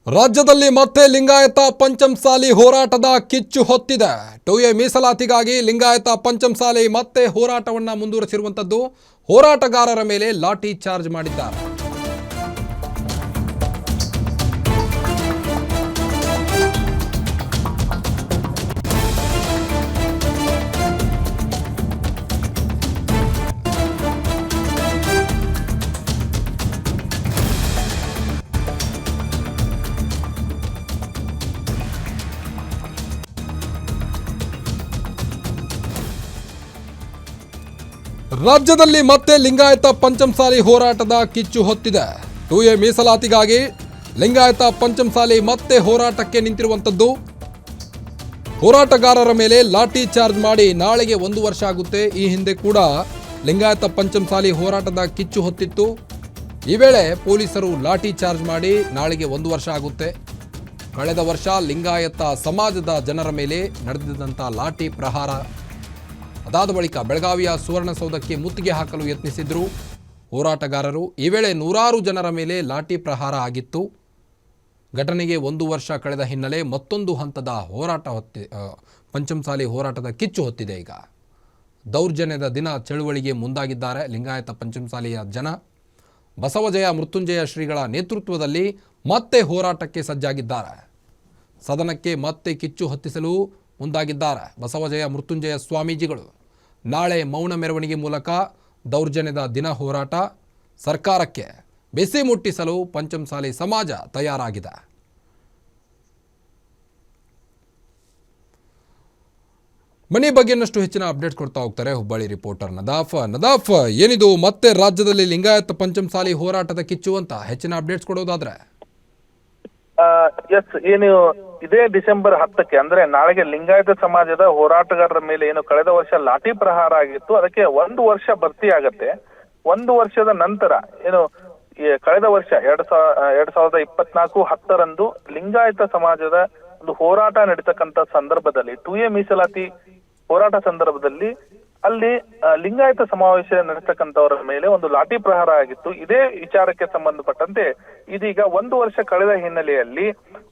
ರಾಜ್ಯದಲ್ಲಿ ಮತ್ತೆ ಲಿಂಗಾಯತ ಪಂಚಮಸಾಲಿ ಹೋರಾಟದ ಕಿಚ್ಚು ಹೊತ್ತಿದೆ. 2A ಮೀಸಲಾತಿಗಾಗಿ ಲಿಂಗಾಯತ ಪಂಚಮಸಾಲಿ ಮತ್ತೆ ಹೋರಾಟವನ್ನು ಮುಂದುವರಿಸಿರುವಂತದ್ದು. ಹೋರಾಟಗಾರರ ಮೇಲೆ ಲಾಠಿ ಚಾರ್ಜ್ ಮಾಡಿದ್ದಾರೆ. ರಾಜ್ಯದಲ್ಲಿ ಮತ್ತೆ ಲಿಂಗಾಯತ ಪಂಚಮಸಾಲಿ ಹೋರಾಟದ ಕಿಚ್ಚು ಹೊತ್ತಿದೆ. 2A ಮೀಸಲಾತಿಗಾಗಿ ಲಿಂಗಾಯತ ಪಂಚಮಸಾಲಿ ಮತ್ತೆ ಹೋರಾಟಕ್ಕೆ ನಿಂತಿರುವಂತದ್ದು. ಹೋರಾಟಗಾರರ ಮೇಲೆ ಲಾಠಿ ಚಾರ್ಜ್ ಮಾಡಿ ನಾಳೆಗೆ 1 ವರ್ಷ ಆಗುತ್ತೆ. ಈ ಹಿಂದೆ ಕೂಡ ಲಿಂಗಾಯತ ಪಂಚಮಸಾಲಿ ಹೋರಾಟದ ಕಿಚ್ಚು ಹೊತ್ತಿತ್ತು. ಈ ವೇಳೆ ಪೊಲೀಸರು ಲಾಠಿ ಚಾರ್ಜ್ ಮಾಡಿ ನಾಳೆಗೆ 1 ವರ್ಷ ಆಗುತ್ತೆ. ಕಳೆದ ವರ್ಷ ಲಿಂಗಾಯತ ಸಮಾಜದ ಜನರ ಮೇಲೆ ನಡೆದಿದ್ದಂಥ ಲಾಠಿ ಪ್ರಹಾರ ಅದಾದ ಬಳಿಕ ಬೆಳಗಾವಿಯ ಸುವರ್ಣಸೌಧಕ್ಕೆ ಮುತ್ತಿಗೆ ಹಾಕಲು ಯತ್ನಿಸಿದ್ರು ಹೋರಾಟಗಾರರು. ಈ ವೇಳೆ ನೂರಾರು ಜನರ ಮೇಲೆ ಲಾಠಿ ಪ್ರಹಾರ ಆಗಿತ್ತು. ಘಟನೆಗೆ 1 ವರ್ಷ ಕಳೆದ ಹಿನ್ನೆಲೆ ಮತ್ತೊಂದು ಹಂತದ ಹೋರಾಟ ಪಂಚಮಸಾಲಿ ಹೋರಾಟದ ಕಿಚ್ಚು ಹೊತ್ತಿದೆ. ಈಗ ದೌರ್ಜನ್ಯದ ದಿನ ಚಳುವಳಿಗೆ ಮುಂದಾಗಿದ್ದಾರೆ ಲಿಂಗಾಯತ ಪಂಚಮಸಾಲಿಯ ಜನ. ಬಸವಜಯ ಮೃತ್ಯುಂಜಯ ಶ್ರೀಗಳ ನೇತೃತ್ವದಲ್ಲಿ ಮತ್ತೆ ಹೋರಾಟಕ್ಕೆ ಸಜ್ಜಾಗಿದ್ದಾರೆ. ಸದನಕ್ಕೆ ಮತ್ತೆ ಕಿಚ್ಚು ಹೊತ್ತಿಸಲು ಮುಂದಾಗಿದ್ದಾರೆ ಬಸವಜಯ ಮೃತ್ಯುಂಜಯ ಸ್ವಾಮೀಜಿಗಳು. ನಾಳೆ ಮೌನ ಮೆರವಣಿಗೆ ಮೂಲಕ ದೌರ್ಜನ್ಯದ ದಿನ ಹೋರಾಟ ಸರ್ಕಾರಕ್ಕೆ ಬಿಸಿ ಮುಟ್ಟಿಸಲು ಪಂಚಮಸಾಲಿ ಸಮಾಜ ತಯಾರಾಗಿದೆ. ಮನೆ ಬಗ್ಗೆ ಇನ್ನಷ್ಟು ಹೆಚ್ಚಿನ ಅಪ್ಡೇಟ್ ಕೊಡ್ತಾ ಹೋಗ್ತಾರೆ ಹುಬ್ಬಳ್ಳಿ ರಿಪೋರ್ಟರ್ ನದಾಫ್, ಏನಿದು ಮತ್ತೆ ರಾಜ್ಯದಲ್ಲಿ ಲಿಂಗಾಯತ ಪಂಚಮಸಾಲಿ ಹೋರಾಟದ ಕಿಚ್ಚು ಅಂತ ಹೆಚ್ಚಿನ ಅಪ್ಡೇಟ್ಸ್ ಕೊಡೋದಾದ್ರೆ? ಎಸ್, ಏನು ಇದೇ ಡಿಸೆಂಬರ್ 10ಕ್ಕೆ ಅಂದ್ರೆ ನಾಳೆಗೆ ಲಿಂಗಾಯತ ಸಮಾಜದ ಹೋರಾಟಗಾರರ ಮೇಲೆ ಏನು ಕಳೆದ ವರ್ಷ ಲಾಠಿ ಪ್ರಹಾರ ಆಗಿತ್ತು, ಅದಕ್ಕೆ 1 ವರ್ಷ ಭರ್ತಿ ಆಗತ್ತೆ. 1 ವರ್ಷದ ನಂತರ ಏನು ಕಳೆದ ವರ್ಷ 2024 10ರಂದು ಲಿಂಗಾಯತ ಸಮಾಜದ ಒಂದು ಹೋರಾಟ ನಡೀತಕ್ಕಂತ ಸಂದರ್ಭದಲ್ಲಿ 2A ಮೀಸಲಾತಿ ಹೋರಾಟ ಸಂದರ್ಭದಲ್ಲಿ ಅಲ್ಲಿ ಲಿಂಗಾಯತ ಸಮಾವೇಶ ನಡೆಸತಕ್ಕಂಥವರ ಮೇಲೆ ಒಂದು ಲಾಠಿ ಪ್ರಹಾರ ಆಗಿತ್ತು. ಇದೇ ವಿಚಾರಕ್ಕೆ ಸಂಬಂಧಪಟ್ಟಂತೆ ಇದೀಗ 1 ವರ್ಷ ಕಳೆದ ಹಿನ್ನೆಲೆಯಲ್ಲಿ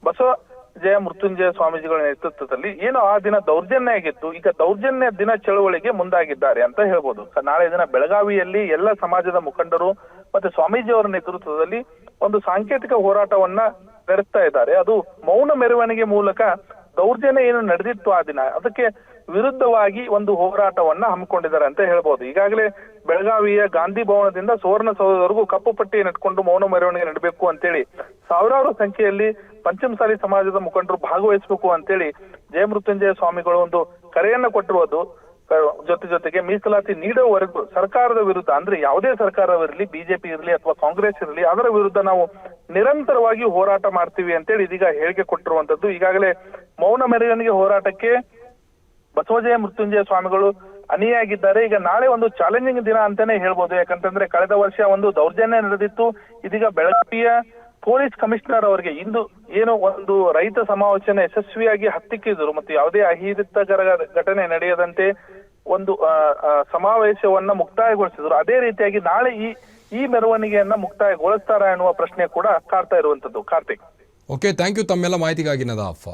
ಬಸವಜಯ ಮೃತ್ಯುಂಜಯ ಸ್ವಾಮೀಜಿಗಳ ನೇತೃತ್ವದಲ್ಲಿ ಏನು ಆ ದಿನ ದೌರ್ಜನ್ಯ ಆಗಿತ್ತು, ಈಗ ದೌರ್ಜನ್ಯ ದಿನ ಚಳವಳಿಗೆ ಮುಂದಾಗಿದ್ದಾರೆ ಅಂತ ಹೇಳ್ಬೋದು. ನಾಳೆ ದಿನ ಬೆಳಗಾವಿಯಲ್ಲಿ ಎಲ್ಲ ಸಮಾಜದ ಮುಖಂಡರು ಮತ್ತೆ ಸ್ವಾಮೀಜಿಯವರ ನೇತೃತ್ವದಲ್ಲಿ ಒಂದು ಸಾಂಕೇತಿಕ ಹೋರಾಟವನ್ನ ನಡೆಸ್ತಾ ಇದ್ದಾರೆ. ಅದು ಮೌನ ಮೆರವಣಿಗೆ ಮೂಲಕ ದೌರ್ಜನ್ಯ ಏನು ನಡೆದಿತ್ತು ಆ ದಿನ ಅದಕ್ಕೆ ವಿರುದ್ಧವಾಗಿ ಒಂದು ಹೋರಾಟವನ್ನ ಹಮ್ಮಿಕೊಂಡಿದ್ದಾರೆ ಅಂತ ಹೇಳ್ಬೋದು. ಈಗಾಗಲೇ ಬೆಳಗಾವಿಯ ಗಾಂಧಿ ಭವನದಿಂದ ಸುವರ್ಣಸೌಧವರೆಗೂ ಕಪ್ಪು ಪಟ್ಟಿ ನೆಟ್ಕೊಂಡು ಮೌನ ಮೆರವಣಿಗೆ ನಡೀಬೇಕು ಅಂತೇಳಿ ಸಾವಿರಾರು ಸಂಖ್ಯೆಯಲ್ಲಿ ಪಂಚಮಸಾಲಿ ಸಮಾಜದ ಮುಖಂಡರು ಭಾಗವಹಿಸಬೇಕು ಅಂತೇಳಿ ಜಯಮೃತ್ಯುಂಜಯ ಸ್ವಾಮಿಗಳು ಒಂದು ಕರೆಯನ್ನ ಕೊಟ್ಟಿರುವುದು. ಜೊತೆಗೆ ಮೀಸಲಾತಿ ನೀಡುವವರೆಗೂ ಸರ್ಕಾರದ ವಿರುದ್ಧ ಅಂದ್ರೆ ಯಾವುದೇ ಸರ್ಕಾರವಿರಲಿ, ಬಿಜೆಪಿ ಇರಲಿ ಅಥವಾ ಕಾಂಗ್ರೆಸ್ ಇರಲಿ, ಅದರ ವಿರುದ್ಧ ನಾವು ನಿರಂತರವಾಗಿ ಹೋರಾಟ ಮಾಡ್ತೀವಿ ಅಂತೇಳಿ ಇದೀಗ ಹೇಳಿಕೆ ಕೊಟ್ಟಿರುವಂತದ್ದು. ಈಗಾಗಲೇ ಮೌನ ಮೆರವಣಿಗೆ ಹೋರಾಟಕ್ಕೆ ಬಸವಜಯ ಮೃತ್ಯುಂಜಯ ಸ್ವಾಮಿಗಳು ಅಣಿಯಾಗಿದ್ದಾರೆ. ಈಗ ನಾಳೆ ಒಂದು ಚಾಲೆಂಜಿಂಗ್ ದಿನ ಅಂತಾನೆ ಹೇಳ್ಬೋದು. ಯಾಕಂತಂದ್ರೆ ಕಳೆದ ವರ್ಷ ಒಂದು ದೌರ್ಜನ್ಯ ನಡೆದಿತ್ತು. ಇದೀಗ ಬೆಳಗಾವಿಯ ಪೊಲೀಸ್ ಕಮಿಷನರ್ ಅವರಿಗೆ ಇಂದು ಏನು ಒಂದು ರೈತ ಸಮಾವೇಶನ ಯಶಸ್ವಿಯಾಗಿ ಹತ್ತಿಕ್ಕಿದ್ರು ಮತ್ತು ಯಾವುದೇ ಅಹಿತಕರ ಘಟನೆ ನಡೆಯದಂತೆ ಒಂದು ಸಮಾವೇಶವನ್ನ ಮುಕ್ತಾಯಗೊಳಿಸಿದ್ರು. ಅದೇ ರೀತಿಯಾಗಿ ನಾಳೆ ಈ ಮೆರವಣಿಗೆಯನ್ನ ಮುಕ್ತಾಯಗೊಳಿಸ್ತಾರಾ ಎನ್ನುವ ಪ್ರಶ್ನೆ ಕೂಡ ಕಾಡ್ತಾ ಇರುವಂತದ್ದು. ಕಾರ್ತಿಕ್, ಓಕೆ, ಥ್ಯಾಂಕ್ ಯು ತಮ್ಮೆಲ್ಲ ಮಾಹಿತಿಗಾಗಿ ನದಾಫ್.